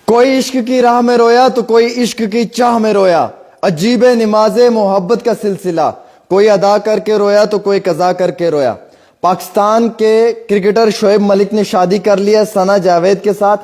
कोई इश्क की राह में रोया तो कोई इश्क की चाह में रोया, अजीब नमाज़े मोहब्बत का सिलसिला, कोई अदा करके रोया तो कोई कज़ा करके रोया। पाकिस्तान के क्रिकेटर शोएब मलिक ने शादी कर लिया सना जावेद के साथ।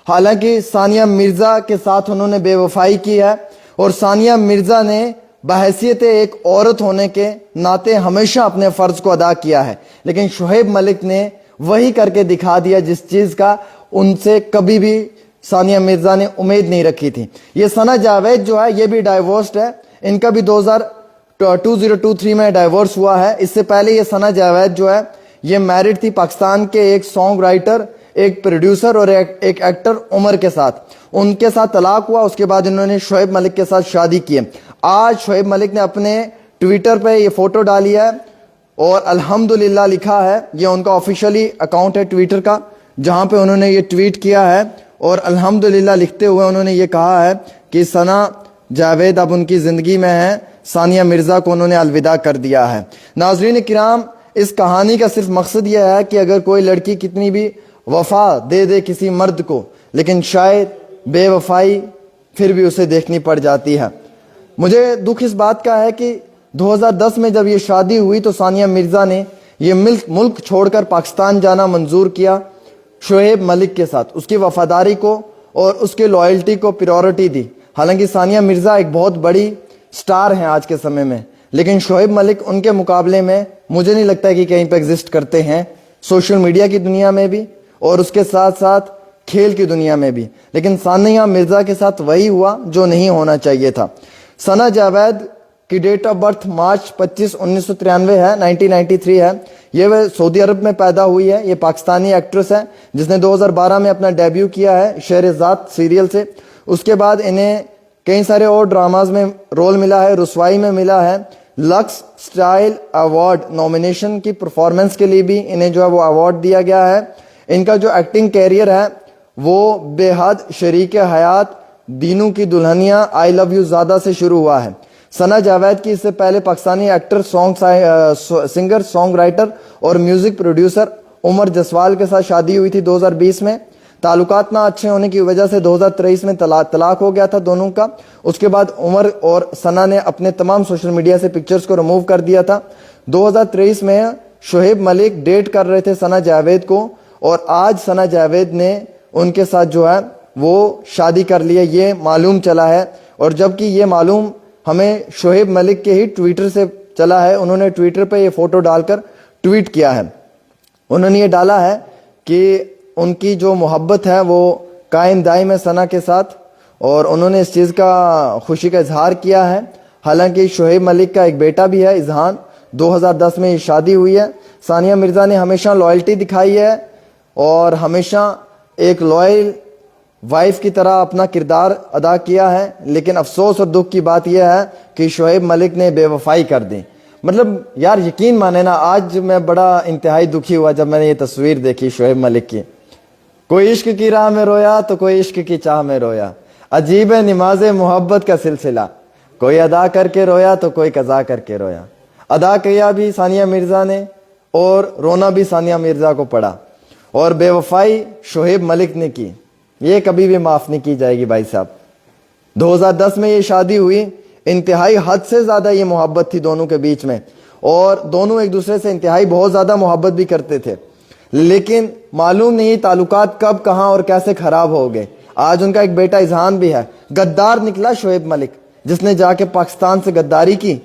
हालांकि सानिया मिर्जा के साथ उन्होंने बेवफाई की है और सानिया मिर्जा ने बहैसियत एक औरत होने के नाते हमेशा अपने फर्ज को अदा किया है, लेकिन शोएब मलिक ने वही करके दिखा दिया जिस चीज का उनसे कभी भी सानिया मिर्जा ने उम्मीद नहीं रखी थी। ये सना जावेद जो है ये भी डाइवोर्स्ड है, इनका भी 2023 में डाइवोर्स हुआ है। इससे पहले ये सना जावेद जो है ये मैरिड थी पाकिस्तान के एक सॉन्ग राइटर, एक प्रोड्यूसर और एक एक्टर उमर के साथ। उनके साथ तलाक हुआ, उसके बाद इन्होंने शोएब मलिक के साथ शादी की है। आज शोएब मलिक ने अपने ट्विटर पे ये फोटो डाली है और अल्हम्दुलिल्लाह लिखा है। ये उनका ऑफिशियली अकाउंट है ट्विटर का, जहां पे उन्होंने ये ट्वीट किया है और अल्हम्दुलिल्लाह लिखते हुए उन्होंने ये कहा है कि सना जावेद अब उनकी जिंदगी में है, सानिया मिर्जा को उन्होंने अलविदा कर दिया है। नाज़रीन किराम, इस कहानी का सिर्फ मकसद यह है कि अगर कोई लड़की कितनी भी वफा दे दे किसी मर्द को, लेकिन शायद बेवफाई फिर भी उसे देखनी पड़ जाती है। मुझे दुख इस बात का है कि 2010 में जब ये शादी हुई तो सानिया मिर्जा ने ये मुल्क छोड़कर पाकिस्तान जाना मंजूर किया शोएब मलिक के साथ। उसकी वफादारी को और उसके लॉयल्टी को प्रायोरिटी दी। हालांकि सानिया मिर्जा एक बहुत बड़ी स्टार हैं आज के समय में, लेकिन शोएब मलिक उनके मुकाबले में मुझे नहीं लगता कि कहीं पे एग्जिस्ट करते हैं, सोशल मीडिया की दुनिया में भी और उसके साथ साथ खेल की दुनिया में भी। लेकिन सानिया मिर्जा के साथ वही हुआ जो नहीं होना चाहिए था। सना जावेद की डेट ऑफ बर्थ मार्च 25, 1993 है, 1993 है। ये वह सऊदी अरब में पैदा हुई है। ये पाकिस्तानी एक्ट्रेस है जिसने 2012 में अपना डेब्यू किया है शहरज़ाद सीरियल से। उसके बाद इन्हें कई सारे और ड्रामाज में रोल मिला है, रुसवाई में मिला है। लक्स स्टाइल अवार्ड नॉमिनेशन की परफॉर्मेंस के लिए भी इन्हें जो है वो अवार्ड दिया गया है। इनका जो एक्टिंग कैरियर है वो बेहद शरीक हयात, दीनू की दुल्हनिया, आई लव यू ज़्यादा से शुरू हुआ है। सना जावेद की इससे पहले Pakistani actor, singer, song writer और म्यूजिक प्रोड्यूसर उमर जसवाल के साथ शादी हुई थी 2020 में। ताल्लुकात ना अच्छे होने की वजह से 2023 में तलाक हो गया था दोनों का। उसके बाद उमर और सना ने अपने तमाम सोशल मीडिया से पिक्चर्स को रिमूव कर दिया था। 2023 में शोएब मलिक डेट कर रहे थे सना जावेद को और आज सना जावेद ने उनके साथ जो है वो शादी कर लिया, ये मालूम चला है। और जबकि ये मालूम हमें शोएब मलिक के ही ट्विटर से चला है। उन्होंने ट्विटर पे ये फोटो डालकर ट्वीट किया है। उन्होंने ये डाला है कि उनकी जो मोहब्बत है वो कायम दायम है सना के साथ और उन्होंने इस चीज़ का खुशी का इजहार किया है। हालांकि शोएब मलिक का एक बेटा भी है इजहान, 2010 में ये शादी हुई है। सानिया मिर्जा ने हमेशा लॉयल्टी दिखाई है और हमेशा एक लॉयल वाइफ की तरह अपना किरदार अदा किया है। लेकिन अफसोस और दुख की बात यह है कि शोएब मलिक ने बेवफाई कर दी। मतलब यार यकीन माने ना, आज मैं बड़ा इंतहाई दुखी हुआ जब मैंने ये तस्वीर देखी शोएब मलिक की। कोई इश्क की राह में रोया तो कोई इश्क की चाह में रोया, अजीब है नमाज़े मोहब्बत का सिलसिला, कोई अदा करके रोया तो कोई कज़ा करके रोया। अदा किया भी सानिया मिर्जा ने और रोना भी सानिया मिर्जा को पड़ा और बेवफाई शोएब मलिक ने की, ये कभी भी माफ नहीं की जाएगी भाई साहब। 2010 में ये शादी हुई, इंतहाई हद से ज्यादा ये मोहब्बत थी दोनों के बीच में और दोनों एक दूसरे से इंतहाई बहुत ज्यादा मोहब्बत भी करते थे। लेकिन मालूम नहीं ताल्लुकात कब, कहां और कैसे खराब हो गए। आज उनका एक बेटा इजहान भी है। गद्दार निकला शोएब मलिक, जिसने जाके पाकिस्तान से गद्दारी की,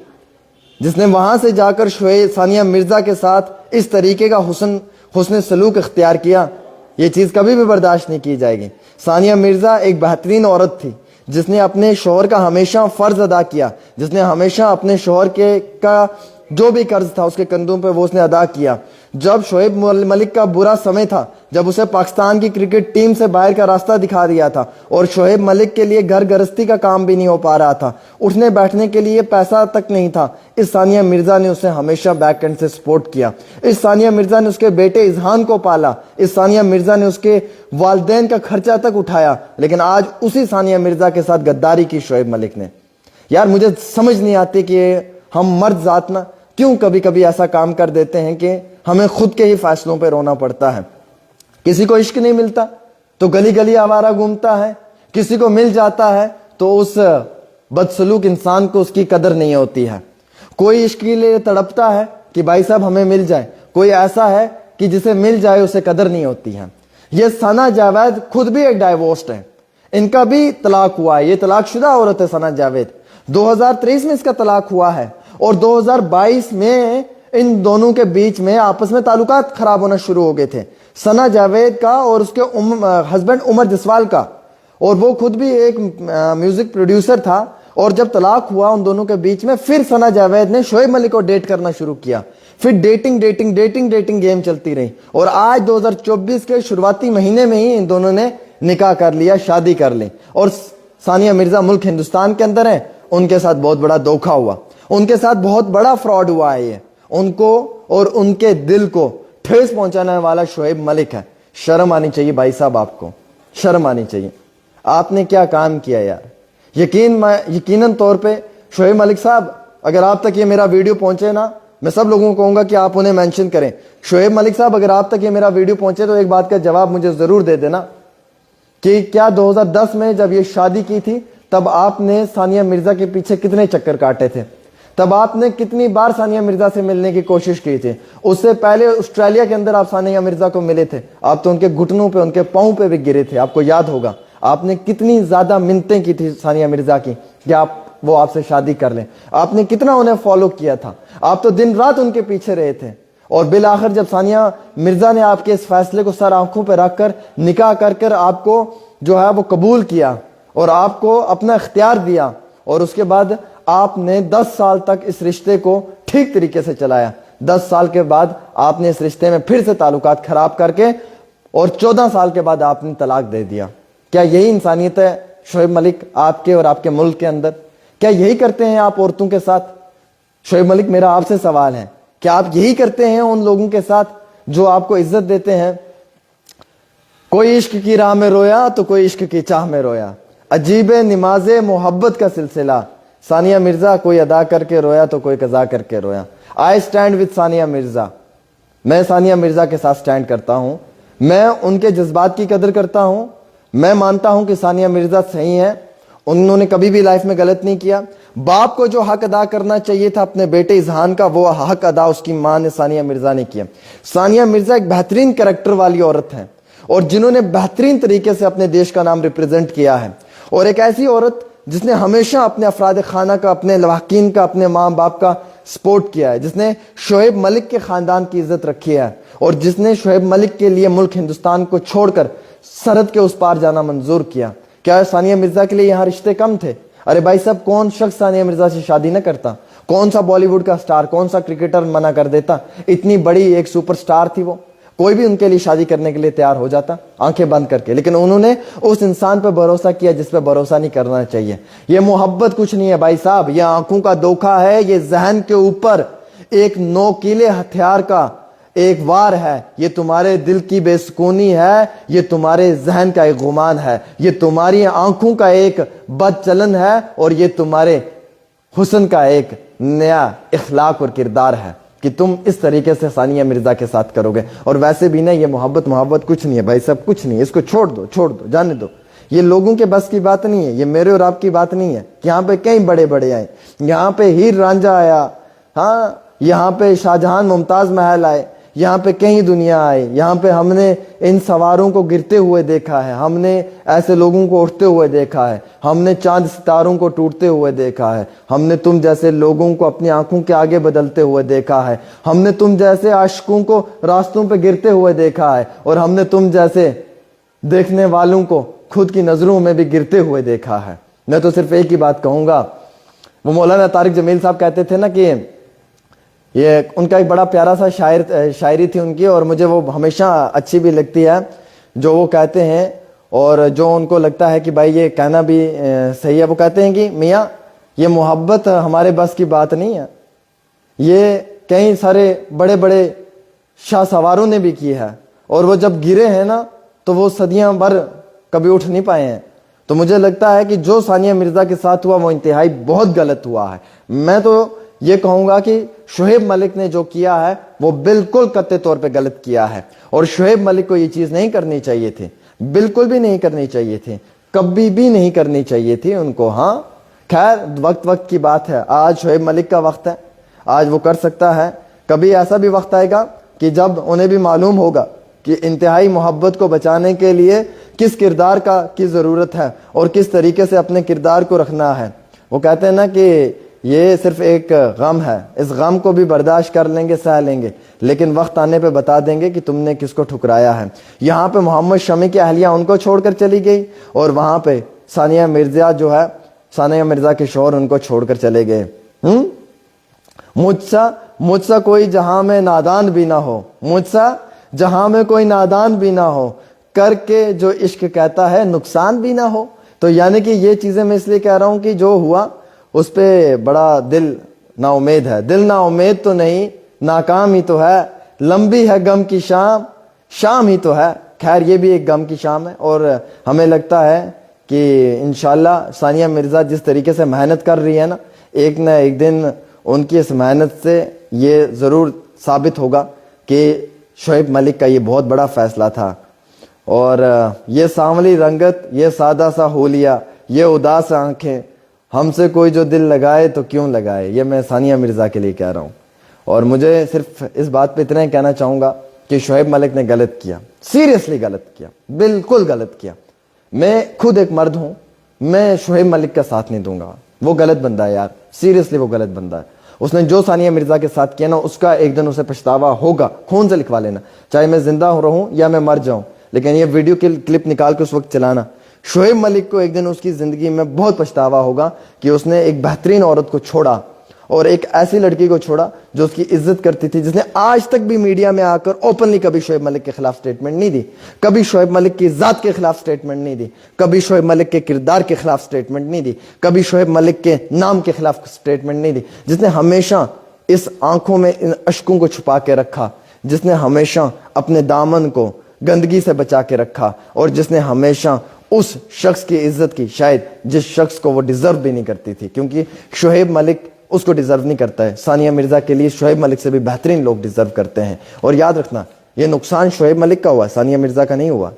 जिसने वहां से जाकर सानिया मिर्जा के साथ इस तरीके का हुस्न सलूक इख्तियार किया। ये चीज कभी भी बर्दाश्त नहीं की जाएगी। सानिया मिर्जा एक बेहतरीन औरत थी जिसने अपने शौहर का हमेशा फर्ज अदा किया, जिसने हमेशा अपने शौहर का जो भी कर्ज था उसके कंधों पे वो उसने अदा किया। जब शोएब मलिक का बुरा समय था, जब उसे पाकिस्तान की क्रिकेट टीम से बाहर का रास्ता दिखा दिया था और शोएब मलिक के लिए घर गृहस्थी का काम भी नहीं हो पा रहा था, उठने बैठने के लिए पैसा तक नहीं था, इस सानिया मिर्जा ने उसे हमेशा बैक एंड से सपोर्ट किया। इस सानिया मिर्जा ने उसके बेटे इजहान को पाला। इस सानिया मिर्जा ने उसके वालिदैन का खर्चा तक उठाया। लेकिन आज उसी सानिया मिर्जा के साथ गद्दारी की शोएब मलिक ने। यार मुझे समझ नहीं आती कि हम मर्द जात ना क्यों कभी कभी ऐसा काम कर देते हैं कि हमें खुद के ही फैसलों पे रोना पड़ता है। किसी को इश्क नहीं मिलता तो गली गली आवारा घूमता है, किसी को मिल जाता है तो उस बदसलूक इंसान को उसकी कदर नहीं होती है। कोई इश्क के लिए तड़पता है कि भाई साहब हमें मिल जाए, कोई ऐसा है कि जिसे मिल जाए उसे कदर नहीं होती है। ये सना जावेद खुद भी एक डाइवोर्स्ड है, इनका भी तलाक हुआ है, ये तलाकशुदा औरत है सना जावेद। 2023 में इसका तलाक हुआ है और 2022 में इन दोनों के बीच में आपस में ताल्लुकात खराब होना शुरू हो गए थे, सना जावेद का और उसके हस्बैंड उमर जसवाल का। और वो खुद भी एक म्यूजिक प्रोड्यूसर था। और जब तलाक हुआ उन दोनों के बीच में, फिर सना जावेद ने शोएब मलिक को डेट करना शुरू किया। फिर डेटिंग गेम चलती रही और आज 2024 के शुरुआती महीने में ही इन दोनों ने निकाह कर लिया, शादी कर ली। और सानिया मिर्जा मुल्क हिंदुस्तान के अंदर है, उनके साथ बहुत बड़ा धोखा हुआ, उनके साथ बहुत बड़ा फ्रॉड हुआ है। ये उनको और उनके दिल को ठेस पहुंचाने वाला शोएब मलिक है। शर्म आनी चाहिए भाई साहब, आपको शर्म आनी चाहिए। आपने क्या काम किया यार। यकीनन तौर पे शोएब मलिक साहब, अगर आप तक ये मेरा वीडियो पहुंचे ना, मैं सब लोगों को कहूंगा कि आप उन्हें मेंशन करें। शोएब मलिक साहब, अगर आप तक ये मेरा वीडियो पहुंचे तो एक बात का जवाब मुझे जरूर दे देना कि क्या 2010 में जब ये शादी की थी तब आपने सानिया मिर्जा के पीछे कितने चक्कर काटे थे, तब आपने कितनी बार सानिया मिर्जा से मिलने की कोशिश की थी। उससे पहले ऑस्ट्रेलिया के अंदर आप सानिया मिर्जा को मिले थे, आप तो उनके घुटनों पे, उनके पांव पे भी गिरे थे, आपको याद होगा। आपने कितनी ज्यादा मिन्नतें की थी सानिया मिर्जा की कि वो आपसे शादी कर लें। आपने कितना उन्हें फॉलो किया था, आप तो दिन रात उनके पीछे रहे थे। और बिल आखिर जब सानिया मिर्जा ने आपके इस फैसले को सर आंखों पर रखकर निकाह कर आपको जो है वो कबूल किया और आपको अपना इख्तियार दिया, और उसके बाद आपने 10 साल तक इस रिश्ते को ठीक तरीके से चलाया। 10 साल के बाद आपने इस रिश्ते में फिर से ताल्लुकात खराब करके और 14 साल के बाद आपने तलाक दे दिया। क्या यही इंसानियत है शोएब मलिक आपके और आपके मुल्क के अंदर? क्या यही करते हैं आप औरतों के साथ? शोएब मलिक, मेरा आपसे सवाल है, क्या आप यही करते हैं उन लोगों के साथ जो आपको इज्जत देते हैं? कोई इश्क की राह में रोया तो कोई इश्क की चाह में रोया, अजीब निमाज़े मोहब्बत का सिलसिला। सानिया मिर्जा, कोई अदा करके रोया तो कोई कज़ा करके रोया। I stand with Sania Mirza. मैं सानिया मिर्जा के साथ स्टैंड करता हूं, मैं उनके जज्बात की कदर करता हूं। मैं मानता हूं कि सानिया मिर्जा सही है, उन्होंने कभी भी लाइफ में गलत नहीं किया। बाप को जो हक अदा करना चाहिए था अपने बेटे इजहान का, वो हक अदा उसकी मां ने, सानिया मिर्जा ने किया। सानिया मिर्जा एक बेहतरीन कैरेक्टर वाली औरत है और जिन्होंने बेहतरीन तरीके से अपने देश का नाम रिप्रेजेंट किया है, और एक ऐसी औरत जिसने हमेशा अपने अफराद खाना का, अपने लवाकिन का, अपने माँ बाप का सपोर्ट किया है, जिसने शोएब मलिक के खानदान की इज्जत रखी है और जिसने शोएब मलिक के लिए मुल्क हिंदुस्तान को छोड़कर सरहद के उस पार जाना मंजूर किया। क्या सानिया मिर्जा के लिए यहाँ रिश्ते कम थे? अरे भाई साहब, कौन शख्स सानिया मिर्जा से शादी न करता? कौन सा बॉलीवुड का स्टार, कौन सा क्रिकेटर मना कर देता? इतनी बड़ी एक सुपरस्टार थी वो, कोई भी उनके लिए शादी करने के लिए तैयार हो जाता आंखें बंद करके। लेकिन उन्होंने उस इंसान पर भरोसा किया जिस पर भरोसा नहीं करना चाहिए। ये मोहब्बत कुछ नहीं है भाई साहब, ये आंखों का धोखा है, ये जहन के ऊपर एक नोकीले हथियार का एक वार है, ये तुम्हारे दिल की बेसुकूनी है, ये तुम्हारे जहन का एक गुमान है, ये तुम्हारी आंखों का एक बदचलन है और ये तुम्हारे हुस्न का एक नया इखलाक और किरदार है कि तुम इस तरीके से सानिया मिर्जा के साथ करोगे। और वैसे भी ना, ये मोहब्बत कुछ नहीं है भाई साहब, कुछ नहीं है। इसको छोड़ दो, जाने दो। ये लोगों के बस की बात नहीं है, ये मेरे और आपकी बात नहीं है कि यहाँ पे कई बड़े बड़े आए, यहाँ पे हीर रांझा आया, हाँ, यहाँ पे शाहजहां मुमताज महल आए, यहाँ पे कई दुनिया आई। यहाँ पे हमने इन सवारों को गिरते हुए देखा है, हमने ऐसे लोगों को उठते हुए देखा है, हमने चांद सितारों को टूटते हुए देखा है, हमने तुम जैसे लोगों को अपनी आंखों के आगे बदलते हुए देखा है, हमने तुम जैसे आशिकों को रास्तों पे गिरते हुए देखा है, और हमने तुम जैसे देखने वालों को खुद की नजरों में भी गिरते हुए देखा है। मैं तो सिर्फ एक ही बात कहूंगा, वो मौलाना तारिक जमील साहब कहते थे ना कि ये उनका एक बड़ा प्यारा सा शायरी थी उनकी, और मुझे वो हमेशा अच्छी भी लगती है जो वो कहते हैं, और जो उनको लगता है कि भाई ये कहना भी सही है। वो कहते हैं कि मियाँ, ये मोहब्बत हमारे बस की बात नहीं है, ये कई सारे बड़े बड़े शाह सवारों ने भी की है, और वो जब गिरे हैं ना तो वो सदियां भर कभी उठ नहीं पाए हैं। तो मुझे लगता है कि जो सानिया मिर्जा के साथ हुआ वो इंतहाई बहुत गलत हुआ है। मैं तो ये कहूंगा कि शोएब मलिक ने जो किया है वो बिल्कुल कत्ते तौर पे गलत किया है, और शोएब मलिक को ये चीज नहीं करनी चाहिए थी, बिल्कुल भी नहीं करनी चाहिए थी। कभी भी नहीं करनी चाहिए थी उनको। हाँ खैर वक्त वक्त की बात है, आज शोएब मलिक का वक्त है, आज वो कर सकता है। कभी ऐसा भी वक्त आएगा कि जब उन्हें भी मालूम होगा कि इंतहाई मोहब्बत को बचाने के लिए किस किरदार की ज़रूरत है और किस तरीके से अपने किरदार को रखना है। वो कहते हैं ना कि ये सिर्फ एक गम है, इस गम को भी बर्दाश्त कर लेंगे, सह लेंगे, लेकिन वक्त आने पे बता देंगे कि तुमने किसको ठुकराया है। यहाँ पे मोहम्मद शमी की अहलिया उनको छोड़कर चली गई और वहाँ पे सानिया मिर्जा जो है, सानिया मिर्जा के शौहर उनको छोड़कर चले गए। मुझसा कोई जहां में नादान भी ना हो, मुझसा जहां में कोई नादान भी ना हो, करके जो इश्क कहता है नुकसान भी ना हो। तो यानी कि ये चीजें मैं इसलिए कह रहा हूं कि जो हुआ उस पे बड़ा दिल ना उम्मीद है। दिल ना उम्मीद तो नहीं, नाकाम ही तो है, लंबी है गम की शाम, शाम ही तो है। खैर ये भी एक गम की शाम है और हमें लगता है कि इंशाल्लाह सानिया मिर्जा जिस तरीके से मेहनत कर रही है ना एक दिन उनकी इस मेहनत से ये ज़रूर साबित होगा कि शोएब मलिक का ये बहुत बड़ा फैसला था। और ये सांवली रंगत, ये सादा सा होलिया, ये उदास आंखें, हमसे कोई जो दिल लगाए तो क्यों लगाए, ये मैं सानिया मिर्ज़ा के लिए कह रहा हूँ। और मुझे सिर्फ इस बात पे इतना ही कहना चाहूँगा कि शोएब मलिक ने गलत किया, सीरियसली गलत किया, बिल्कुल गलत किया। मैं खुद एक मर्द हूँ, मैं शोएब मलिक का साथ नहीं दूंगा। वो गलत बंदा है यार, सीरियसली वो गलत बंदा है। उसने जो सानिया मिर्जा के साथ किया ना, उसका एक दिन उसे पछतावा होगा। खून से लिखवा लेना, चाहे मैं जिंदा हो रहूं या मैं मर जाऊं, लेकिन ये वीडियो की क्लिप निकाल के उस वक्त चलाना। शोएब मलिक को एक दिन उसकी जिंदगी में बहुत पछतावा होगा कि उसने एक बेहतरीन औरत को छोड़ा और एक ऐसी लड़की को छोड़ा जो उसकी इज्जत करती थी, जिसने आज तक भी मीडिया में आकर ओपनली कभी शोएब मलिक के खिलाफ स्टेटमेंट नहीं दी, कभी शोएब मलिक की जात के खिलाफ स्टेटमेंट नहीं दी, कभी शोएब मलिक के किरदार के खिलाफ स्टेटमेंट नहीं दी, कभी शोएब मलिक के नाम के खिलाफ स्टेटमेंट नहीं दी, जिसने हमेशा इस आंखों में इन अश्कों को छुपा के रखा, जिसने हमेशा अपने दामन को गंदगी से बचा के रखा और जिसने हमेशा उस शख्स की इज्जत की, शायद जिस शख्स को वो डिजर्व भी नहीं करती थी, क्योंकि शोएब मलिक उसको डिजर्व नहीं करता है। सानिया मिर्जा के लिए शोएब मलिक से भी बेहतरीन लोग डिजर्व करते हैं। और याद रखना, ये नुकसान शोएब मलिक का हुआ, सानिया मिर्जा का नहीं हुआ,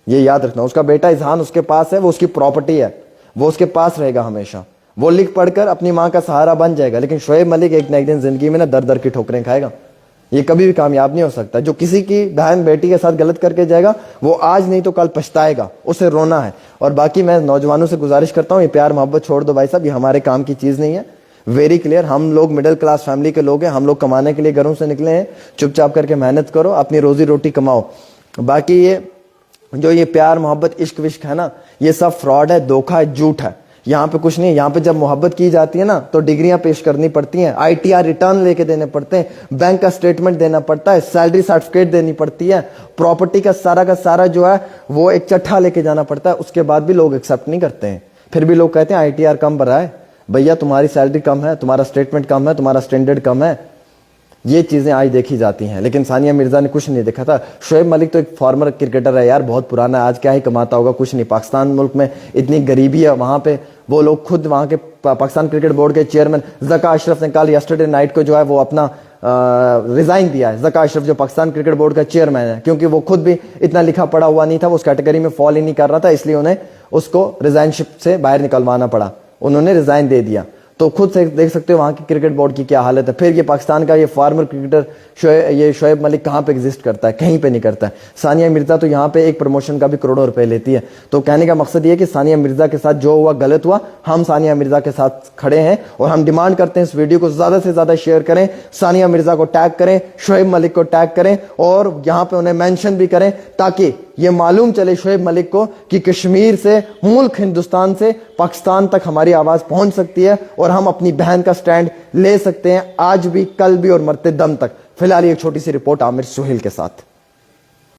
ये याद रखना। उसका बेटा इजहान उसके पास है, वो उसकी प्रॉपर्टी है, वो उसके पास रहेगा हमेशा। वो लिख पढ़कर अपनी माँ का सहारा बन जाएगा, लेकिन शोएब मलिक एक ना एक दिन जिंदगी में ना दर दर की ठोकरें खाएगा। ये कभी भी कामयाब नहीं हो सकता। जो किसी की बहन बेटी के साथ गलत करके जाएगा, वो आज नहीं तो कल पछताएगा, उसे रोना है। और बाकी मैं नौजवानों से गुजारिश करता हूँ, ये प्यार मोहब्बत छोड़ दो भाई साहब, ये हमारे काम की चीज नहीं है। वेरी क्लियर, हम लोग मिडिल क्लास फैमिली के लोग हैं, हम लोग कमाने के लिए घरों से निकले हैं। चुपचाप करके मेहनत करो, अपनी रोजी रोटी कमाओ। बाकी ये जो ये प्यार मोहब्बत इश्क विश्क है ना, ये सब फ्रॉड है, धोखा है, झूठ है। यहाँ पे कुछ नहीं है। यहाँ पे जब मोहब्बत की जाती है ना, तो डिग्रियां पेश करनी पड़ती हैं, ITR रिटर्न लेके देने पड़ते हैं, बैंक का स्टेटमेंट देना पड़ता है, सैलरी सर्टिफिकेट देनी पड़ती है, प्रॉपर्टी का सारा जो है वो एक चट्ठा लेके जाना पड़ता है। उसके बाद भी लोग एक्सेप्ट नहीं करते हैं। फिर भी लोग कहते हैं ITR कम भरा है। भैया तुम्हारी सैलरी कम है, तुम्हारा स्टेटमेंट कम है, तुम्हारा स्टैंडर्ड कम है, ये चीजें आज देखी जाती हैं। लेकिन सानिया मिर्जा ने कुछ नहीं देखा था। शोएब मलिक तो एक फॉर्मर क्रिकेटर है यार, बहुत पुराना है, आज क्या ही कमाता होगा, कुछ नहीं। पाकिस्तान मुल्क में इतनी गरीबी है, वहां पे वो लोग खुद, वहां के पाकिस्तान क्रिकेट बोर्ड के चेयरमैन ज़का अशरफ ने कल यस्टरडे नाइट को जो है वो अपना रिजाइन दिया है। ज़का अशरफ जो पाकिस्तान क्रिकेट बोर्ड का चेयरमैन है, क्योंकि वो खुद भी इतना लिखा पढ़ा हुआ नहीं था, वो उस कैटेगरी में फॉल ही नहीं कर रहा था, इसलिए उन्हें उसको रिजाइनशिप से बाहर निकलवाना पड़ा, उन्होंने रिजाइन दे दिया। तो खुद से देख सकते हो वहां की क्रिकेट बोर्ड की क्या हालत है। फिर ये पाकिस्तान का ये फॉर्मर क्रिकेटर शोएब मलिक कहाँ पे एग्जिस्ट करता है? कहीं पे नहीं करता है। सानिया मिर्जा तो यहाँ पे एक प्रमोशन का भी करोड़ों रुपए लेती है। तो कहने का मकसद ये है कि सानिया मिर्जा के साथ जो हुआ गलत हुआ, हम सानिया मिर्जा के साथ खड़े हैं और हम डिमांड करते हैं इस वीडियो को ज्यादा से ज्यादा शेयर करें, सानिया मिर्जा को टैग करें, शोएब मलिक को टैग करें और यहाँ पे उन्हें मेंशन भी करें, ताकि ये मालूम चले शोएब मलिक को कि कश्मीर से, मुल्क हिंदुस्तान से पाकिस्तान तक हमारी आवाज पहुंच सकती है और हम अपनी बहन का स्टैंड ले सकते हैं, आज भी, कल भी और मरते दम तक। फिलहाल एक छोटी सी रिपोर्ट आमिर सुहेल के साथ।